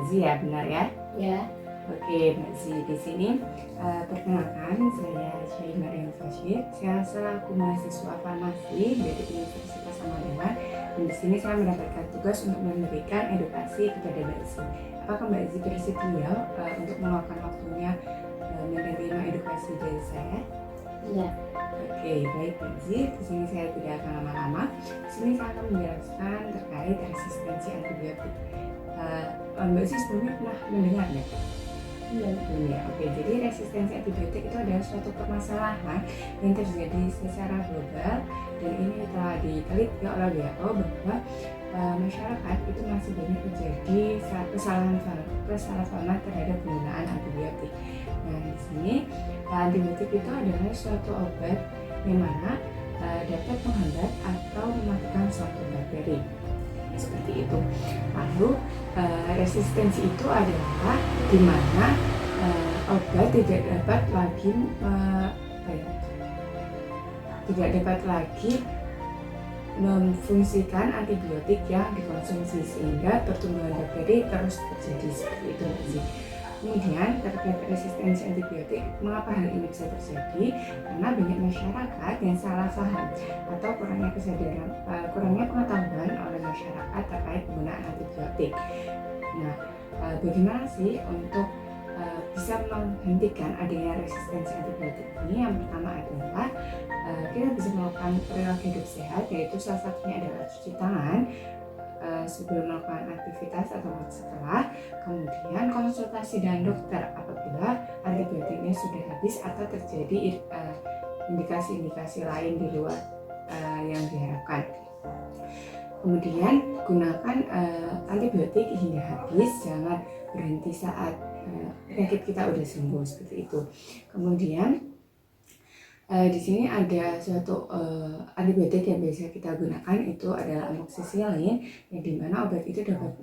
Zi ya, benar ya? Ya. Oke, Mbak Zi, di sini perkenalkan, saya Syahid Mariam Fashid. Saya selaku mahasiswa farmasi dari Universitas Samarinda, dan di sini saya mendapatkan tugas untuk memberikan edukasi kepada Mbak Zi. Apakah Mbak Zi bersedia untuk meluangkan waktunya menerima edukasi dari saya? Iya. Oke, baik Mbak Zi. Di sini saya tidak akan lama-lama. Di sini saya akan menjelaskan terkait resistensi antibiotik. Mbak Zi sebelumnya pernah mendengar nggak? Iya. Oke, jadi resistensi antibiotik itu adalah suatu permasalahan yang terjadi secara global, dan ini telah diteliti oleh WHO bahwa masyarakat itu masih banyak terjadi kesalahpahaman terhadap penggunaan antibiotik. Nah, di sini antibiotik itu adalah suatu obat yang mana dapat menghambat atau mematikan suatu bakteri. Seperti itu. Lalu resistensi itu adalah di mana obat tidak dapat lagi memfungsikan antibiotik yang dikonsumsi, sehingga pertumbuhan bakteri terus terjadi seperti itu. Kemudian terkait resistensi antibiotik, mengapa hal ini bisa terjadi? Karena banyak masyarakat yang salah paham atau kurangnya kesadaran, kurangnya pengetahuan oleh masyarakat terkait penggunaan antibiotik. Nah, bagaimana sih untuk bisa menghentikan adanya resistensi antibiotik ini? Yang pertama adalah kita bisa melakukan perilaku hidup sehat, yaitu salah satunya adalah cuci tangan sebelum melakukan aktivitas atau setelah, kemudian konsultasi dengan dokter apabila antibiotiknya sudah habis atau terjadi indikasi-indikasi lain di luar yang diharapkan. Kemudian gunakan antibiotik hingga habis, jangan berhenti saat penyakit kita udah sembuh, seperti itu. Kemudian di sini ada suatu antibiotik yang biasa kita gunakan, itu adalah amoxicillin, yang dimana obat itu dapat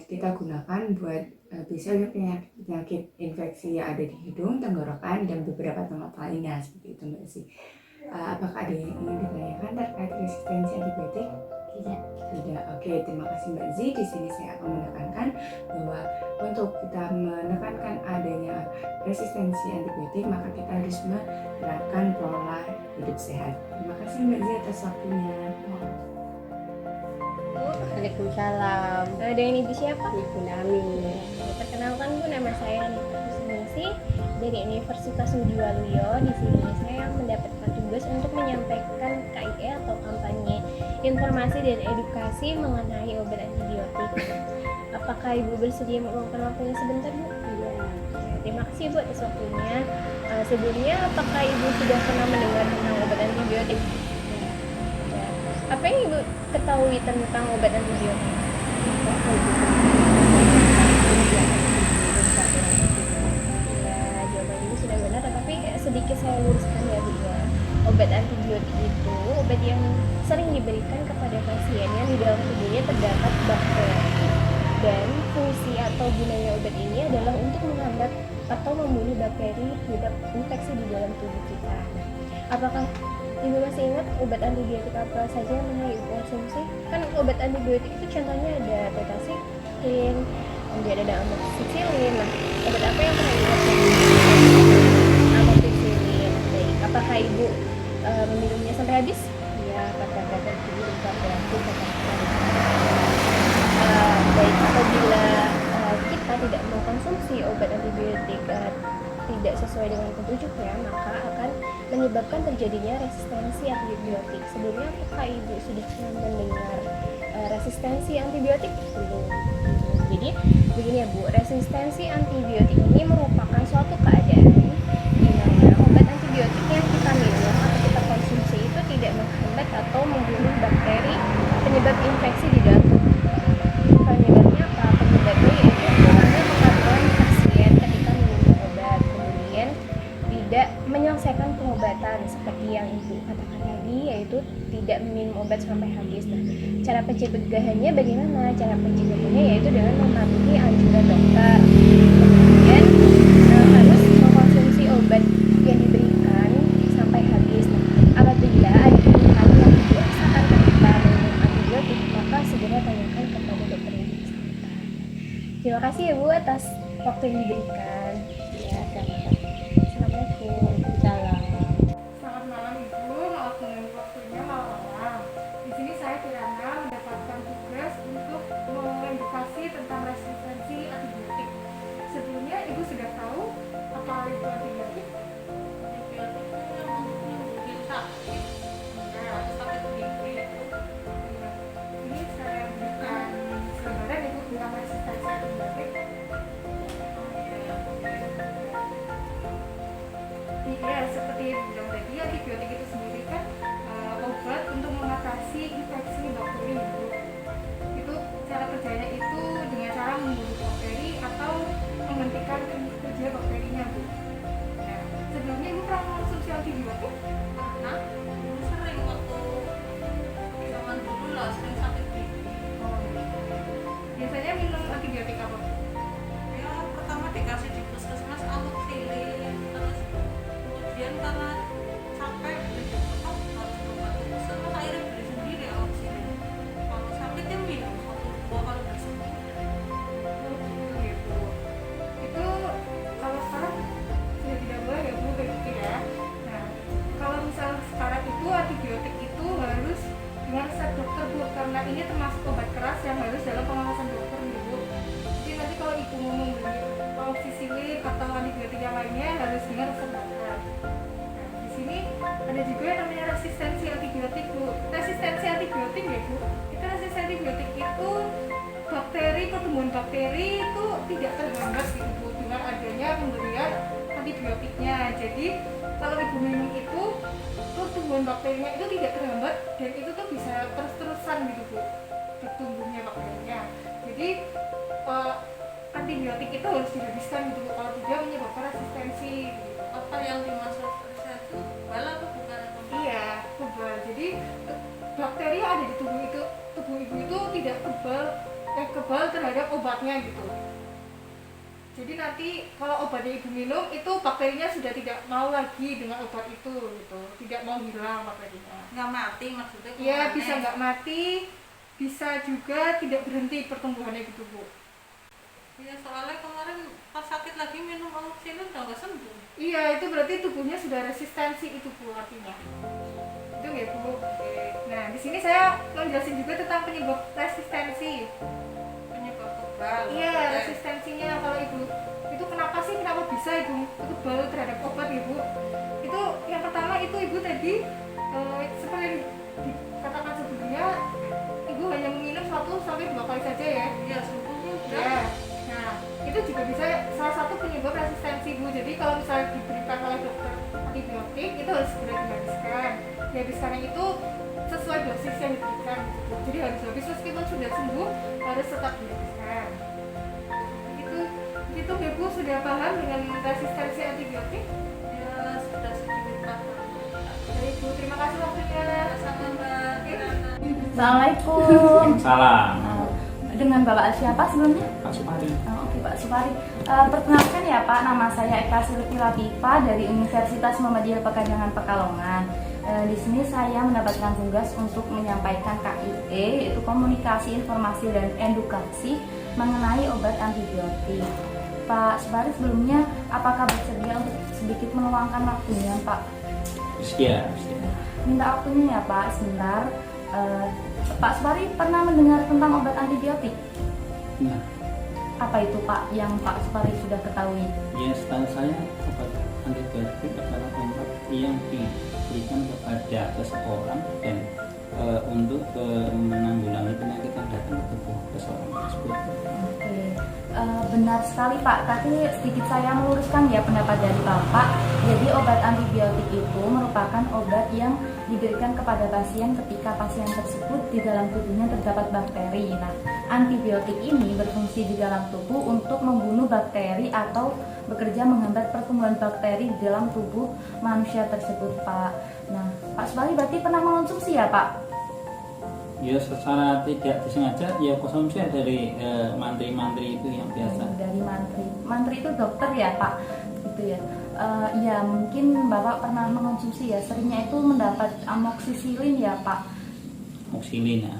kita gunakan buat bisa penyakit infeksi yang ada di hidung, tenggorokan, dan beberapa tempat lainnya, seperti itu Mbak Zi. Apakah ada yang ingin ditanyakan terkait resistensi antibiotik? Tidak. Oke, terima kasih Mbak Zi. Di sini saya akan menekankan bahwa untuk kita menekankan adanya resistensi antibiotik, maka kita harus menerapkan pola hidup sehat. Terima kasih Mbak Zi atas waktunya. Waalaikumsalam. Dengan Ibu siapa? Ibu Nami. Perkenalkan Bu, nama saya Nita Kusumisi dari Universitas Ngudi Waluyo. Di sini saya mendapatkan tugas untuk menyampaikan KIE atau kampanye informasi dan edukasi mengenai obat antibiotik. Apakah Ibu bersedia meluangkan waktunya sebentar, Bu? Iya. Terima kasih Bu atas waktunya. Sebelumnya, apakah Ibu sudah pernah mendengar tentang obat antibiotik? Ya. Apa yang Ibu ketahui tentang obat antibiotik? Ya, jawaban Ibu sudah benar, tetapi sedikit saya luruskan ya Bu ya. Obat antibiotik itu obat yang sering diberikan kepada pasien yang di dalam tubuhnya terdapat bakteri, dan fungsi atau gunanya obat ini adalah untuk menghambat atau membunuh bakteri penyebab infeksi di dalam tubuh kita. Apakah Ibu masih ingat obat antibiotik apa saja yang pernah Ibu konsumsi? Kan obat antibiotik itu contohnya ada tetracycline, kemudian ada amoxicillin. Nah, obat apa yang pernah Ibu konsumsi? Amoxicillin. Baik, apakah Ibu meminumnya sampai habis? Ya, kata-kata dulu kata-kata. Baik, apabila kita tidak mengkonsumsi obat antibiotik tidak sesuai dengan petunjuknya, maka akan menyebabkan terjadinya resistensi antibiotik. Sebelumnya, apakah Ibu sudah pernah mendengar resistensi antibiotik? Belum. Jadi begini ya Bu, resistensi antibiotik ini merupakan suatu keadaan di mana obat antibiotik yang kita minum atau kita konsumsi itu tidak menghambat atau membunuh bakteri penyebab infeksi di dalam tubuh. Penyebabnya apa? Penyebabnya yaitu kurangnya kemampuan pasien ketika minum obat, kemudian tidak menyelesaikan pengobatan seperti yang Ibu katakan tadi, yaitu tidak minum obat sampai habis. Nah, cara pencegahannya bagaimana? Cara pencegahannya yaitu dengan mematuhi anjuran dokter, kemudian harus mengkonsumsi obat yang diberikan sampai habis. Nah, apabila ada keluhan yang dirasakan ketika minum antibiotik, maka segera tanyakan kepada dokter yang bersangkutan. kasih ya Bu atas waktu yang diberikan. Ya, sama-sama. Assalamualaikum. Salam. Selamat malam Ibu, maaf mengganggu waktunya malam-malam. Di sini saya Kirana mendapatkan tugas untuk mengedukasi tentang resistensi antibiotik. Sebelumnya Ibu sudah tahu apa itu antibiotik? Antibiotik itu yang menyembuhkan sakit, sakit gigi. Ini saya berikan gambaran Ibu tentang resistensi antibiotik. Iya, seperti yang bilang tadi, antibiotik itu sendiri kan obat untuk mengatasi infeksi bakteri Ibu. Itu cara kerjanya itu dengan cara membunuh bakteri atau menghentikan kerja bakterinya Bu. Nah, sebelumnya Ibu pernah mengonsumsi antibiotik? Karena dulu sering waktu zaman dulu lah sering sakit gigi. Biasanya minum antibiotik apa? Ya pertama dikasih di puskesmas amoxicillin, terus kemudian karena capek beli di toko harus berobat ke puskesmas akhirnya beli sendiri amoxicillin. Kalau sakit ya minum 1-2 kali bersembuh. Gitu. Itu kalau sekarang sudah tidak boleh ya Bu begitu ya. Nah, kalau misal sekarang itu antibiotik itu harus dengan resep dokter Bu, karena ini termasuk obat keras yang harus dalam pengawasan dokter nih Bu. Jadi nanti kalau Ibu mau membeli amoxicillin atau antibiotik yang lainnya harus dengan resep dokter. Nah, di sini ada juga yang namanya resistensi antibiotik Bu. Resistensi antibiotik ya Bu. Itu resistensi antibiotik itu bakteri, pertumbuhan bakteri itu tidak terhambat gitu Bu dengan adanya pemberian antibiotiknya. Jadi kalau Ibu minum itu pertumbuhan bakterinya itu tidak terhambat dan itu tuh bisa terus-terusan gitu Bu bertumbuhnya bakterinya. Jadi antibiotik itu harus dihabiskan gitu Bu, kalau tidak menyebabkan resistensi gitu. Apa yang dimaksud resistensi? Bala atau bukan? Iya, kebal. Jadi bakteri yang ada di tubuh Ibu itu tidak kebal terhadap obatnya gitu. Jadi nanti kalau obatnya Ibu minum itu bakterinya sudah tidak mau lagi dengan obat itu gitu, tidak mau hilang bakterinya. Nggak mati maksudnya? Iya, kemana? bisa nggak mati, bisa juga tidak berhenti pertumbuhannya gitu Bu. Iya, soalnya kemarin pas sakit lagi minum amoxicillin udah nggak sembuh. Iya, itu berarti tubuhnya sudah resistensi itu Bu artinya. Itu ya Bu. Nah, di sini saya mau jelasin juga tentang penyebab resistensi. Penyebab kebal. Iya, maksudnya. resistensinya kalau Ibu itu kenapa bisa Ibu kebal terhadap obat Ibu? Itu yang pertama itu Ibu tadi seperti yang dikatakan sebelumnya, Ibu hanya meminum 1-2 kali saja ya. Iya, sembuhnya udah. Ya. Nah, itu juga bisa salah satu penyebab resistensi Bu. Jadi kalau misalnya diberikan oleh dokter antibiotik itu harus segera dihabiskan. Dihabiskannya itu sesuai dosis yang diberikan Bu. Jadi harus habis meskipun sudah sembuh harus tetap dihabiskan. Itu Bu sudah paham dengan resistensi antibiotik? Ya sudah sedikit paham. Baik Bu, terima kasih waktunya. Sama Mbak Kirana. Assalamualaikum. Salam, Dengan Bapak siapa sebelumnya? Pak Supari. Oke Pak Supari. Perkenalkan ya Pak, nama saya Eka Silvi Latifa dari Universitas Muhammadiyah Pekanbaru Pekalongan. Di sini saya mendapatkan tugas untuk menyampaikan KIE, yaitu komunikasi, informasi dan edukasi mengenai obat antibiotik. Pak Supari, sebelumnya apakah bersedia untuk sedikit meluangkan waktunya Pak? Iya. Minta waktunya ya Pak, sebentar. Pak Supari pernah mendengar tentang obat antibiotik? Nah, Apa itu Pak yang Pak Supari sudah ketahui? ya setahu saya obat antibiotik adalah obat yang diberikan kepada seseorang dan untuk menanggulangi penyakit yang datang ke tubuh seseorang tersebut. Oke, benar sekali Pak. Tapi sedikit saya meluruskan ya pendapat dari Bapak. Jadi obat antibiotik itu merupakan obat yang diberikan kepada pasien ketika pasien tersebut di dalam tubuhnya terdapat bakteri. Nah, antibiotik ini berfungsi di dalam tubuh untuk membunuh bakteri atau bekerja menghambat pertumbuhan bakteri di dalam tubuh manusia tersebut Pak. Nah, Pak Supari berarti pernah mengonsumsi ya Pak? Ya secara tidak disengaja ya konsumsi dari mantri-mantri itu yang biasa. Dari mantri itu dokter ya Pak, gitu ya. Ya mungkin Bapak pernah mengonsumsi ya, seringnya itu mendapat amoxicillin ya Pak. Amoxicillin. Ya.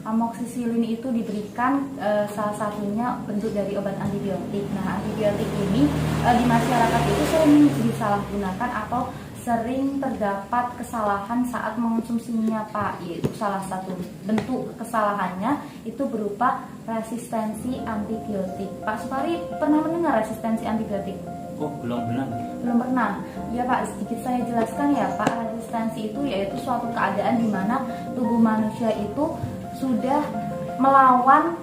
amoksisilin itu diberikan salah satunya bentuk dari obat antibiotik. Nah, antibiotik ini di masyarakat itu sering disalahgunakan atau sering terdapat kesalahan saat mengonsumsinya, Pak. Yaitu salah satu bentuk kesalahannya itu berupa resistensi antibiotik. Pak Supari pernah mendengar resistensi antibiotik? Oh, belum pernah. Belum pernah. Ya Pak, sedikit saya jelaskan ya Pak. Resistensi itu yaitu suatu keadaan di mana tubuh manusia itu sudah melawan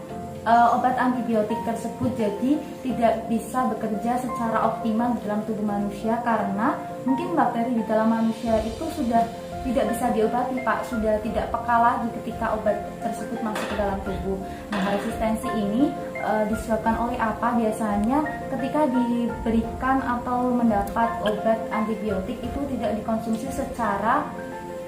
obat antibiotik tersebut, jadi tidak bisa bekerja secara optimal di dalam tubuh manusia karena mungkin bakteri di dalam manusia itu sudah tidak bisa diobati, Pak, sudah tidak peka lagi ketika obat tersebut masuk ke dalam tubuh. Nah, resistensi ini disebabkan oleh apa? Biasanya ketika diberikan atau mendapat obat antibiotik itu tidak dikonsumsi secara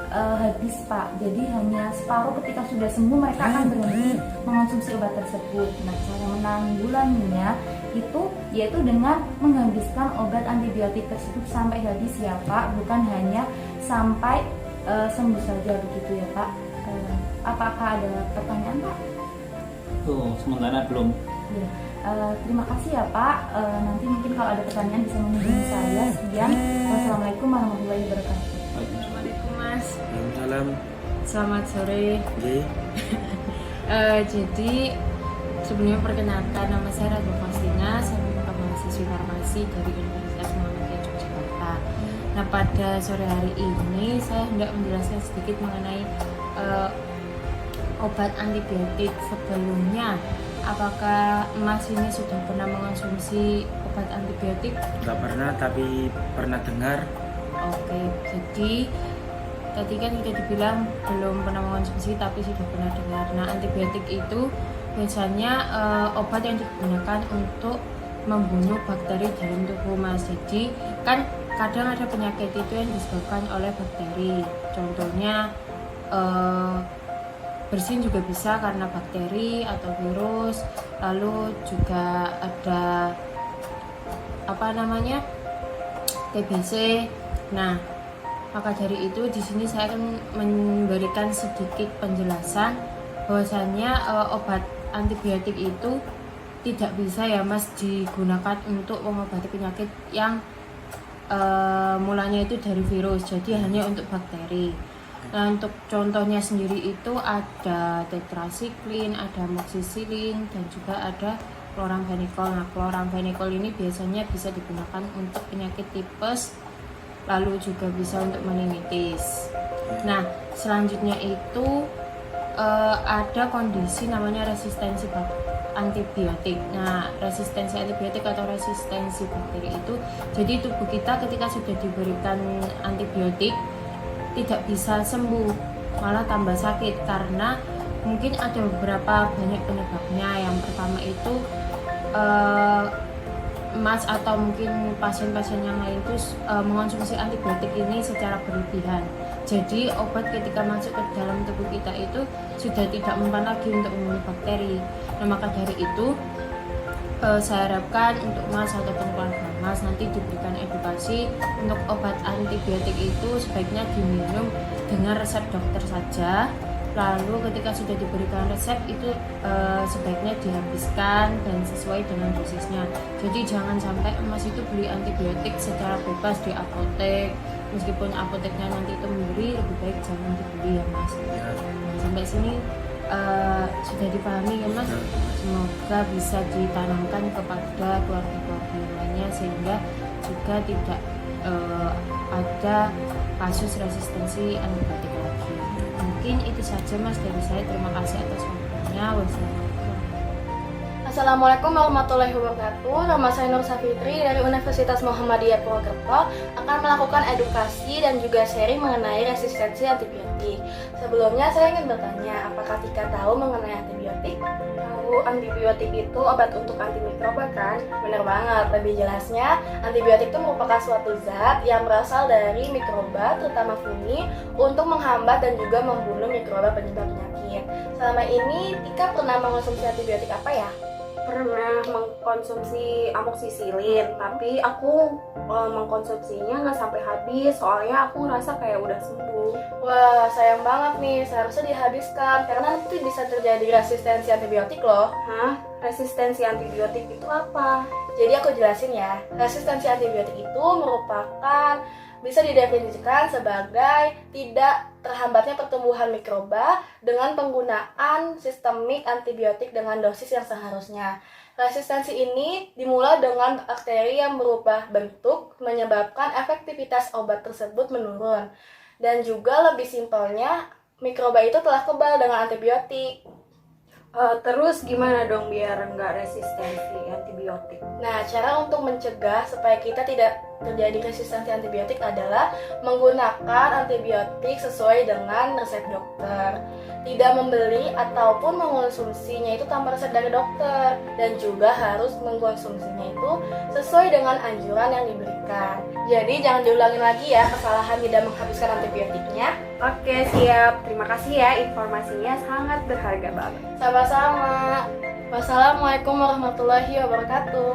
habis, Pak. Jadi hanya separuh, ketika sudah sembuh mereka akan berhenti mengonsumsi obat tersebut. Nah, cara menanggulanginya itu yaitu dengan menghabiskan obat antibiotik tersebut sampai habis ya Pak, bukan hanya sampai sembuh saja begitu ya Pak. Apakah ada pertanyaan Pak? Oh, sementara belum. Ya. Terima kasih ya Pak. Nanti mungkin kalau ada pertanyaan bisa menghubungi saya. Sekian. Wassalamualaikum warahmatullahi wabarakatuh. Assalamualaikum Mas. Waalaikumsalam. Selamat sore. Nggih. Jadi sebelumnya perkenalkan, nama saya Ratu Faustina, saya merupakan mahasiswi farmasi dari Universitas Muhammadiyah Yogyakarta. Nah, pada sore hari ini saya hendak menjelaskan sedikit mengenai obat antibiotik. Sebelumnya, apakah Mas ini sudah pernah mengonsumsi obat antibiotik? Nggak pernah, tapi pernah dengar. Oke, jadi tadi kan sudah dibilang belum pernah mengonsumsi tapi sudah pernah dengar. Nah, antibiotik itu biasanya obat yang digunakan untuk membunuh bakteri dalam tubuh Mas. Jadi kan kadang ada penyakit itu yang disebabkan oleh bakteri. Contohnya bersin juga bisa karena bakteri atau virus. Lalu juga ada TBC. Nah, maka dari itu di sini saya akan memberikan sedikit penjelasan bahwasanya obat antibiotik itu tidak bisa ya Mas digunakan untuk mengobati penyakit yang mulanya itu dari virus, jadi hanya untuk bakteri. Nah, untuk contohnya sendiri itu ada tetrasiklin, ada amoksisilin, dan juga ada kloramfenikol. Nah, kloramfenikol ini biasanya bisa digunakan untuk penyakit tipes, lalu juga bisa untuk meningitis. Nah, selanjutnya itu ada kondisi namanya resistensi antibiotik. Nah, resistensi antibiotik atau resistensi bakteri itu, jadi tubuh kita ketika sudah diberikan antibiotik tidak bisa sembuh, malah tambah sakit karena mungkin ada beberapa banyak penyebabnya. Yang pertama itu Mas atau mungkin pasien-pasien yang lain itu mengonsumsi antibiotik ini secara berlebihan. Jadi obat ketika masuk ke dalam tubuh kita itu sudah tidak mempan lagi untuk membunuh bakteri. Nah, maka dari itu saya harapkan untuk Mas ataupun keluarga Mas nanti diberikan edukasi untuk obat antibiotik itu sebaiknya diminum dengan resep dokter saja. Lalu ketika sudah diberikan resep itu sebaiknya dihabiskan dan sesuai dengan dosisnya. Jadi jangan sampai Mas itu beli antibiotik secara bebas di apotek, meskipun apoteknya nanti itu memberi, lebih baik jangan dibeli ya Mas. Nah, sampai sini sudah dipahami ya Mas. Semoga bisa ditanamkan kepada keluarga-keluarga yang lainnya sehingga juga tidak ada kasus resistensi antibiotik lagi. Mungkin itu saja Mas dari saya. Terima kasih atas waktunya. Assalamualaikum warahmatullahi wabarakatuh. Nama saya Nur Safitri dari Universitas Muhammadiyah Purwokerto akan melakukan edukasi dan juga sharing mengenai resistensi antibiotik. Sebelumnya saya ingin bertanya, apakah Tika tahu mengenai antibiotik? Tahu antibiotik itu obat untuk antimikroba kan? Benar banget. Lebih jelasnya, antibiotik itu merupakan suatu zat yang berasal dari mikroba, terutama fungi, untuk menghambat dan juga membunuh mikroba penyebab penyakit. Selama ini Tika pernah mengonsumsi antibiotik apa ya? pernah mengkonsumsi amoksisilin, tapi aku mengkonsumsinya nggak sampai habis, soalnya aku ngerasa kayak udah sembuh. Wah, sayang banget nih, seharusnya dihabiskan, karena nanti bisa terjadi resistensi antibiotik loh. Hah? Resistensi antibiotik itu apa? Jadi aku jelasin ya, resistensi antibiotik itu merupakan bisa didefinisikan sebagai tidak terhambatnya pertumbuhan mikroba dengan penggunaan sistemik antibiotik dengan dosis yang seharusnya. Resistensi ini dimulai dengan bakteri yang berubah bentuk menyebabkan efektivitas obat tersebut menurun. Dan juga lebih simpelnya, mikroba itu telah kebal dengan antibiotik. Terus gimana dong biar nggak resistensi antibiotik? Nah, cara untuk mencegah supaya kita tidak terjadi resistensi antibiotik adalah menggunakan antibiotik sesuai dengan resep dokter. Tidak membeli ataupun mengonsumsinya itu tanpa resep dari dokter. Dan juga harus mengkonsumsinya itu sesuai dengan anjuran yang diberikan. Jadi jangan diulangi lagi ya kesalahan tidak menghabiskan antibiotiknya. Oke, siap. Terima kasih ya, informasinya sangat berharga banget. Sama-sama. Wassalamualaikum warahmatullahi wabarakatuh.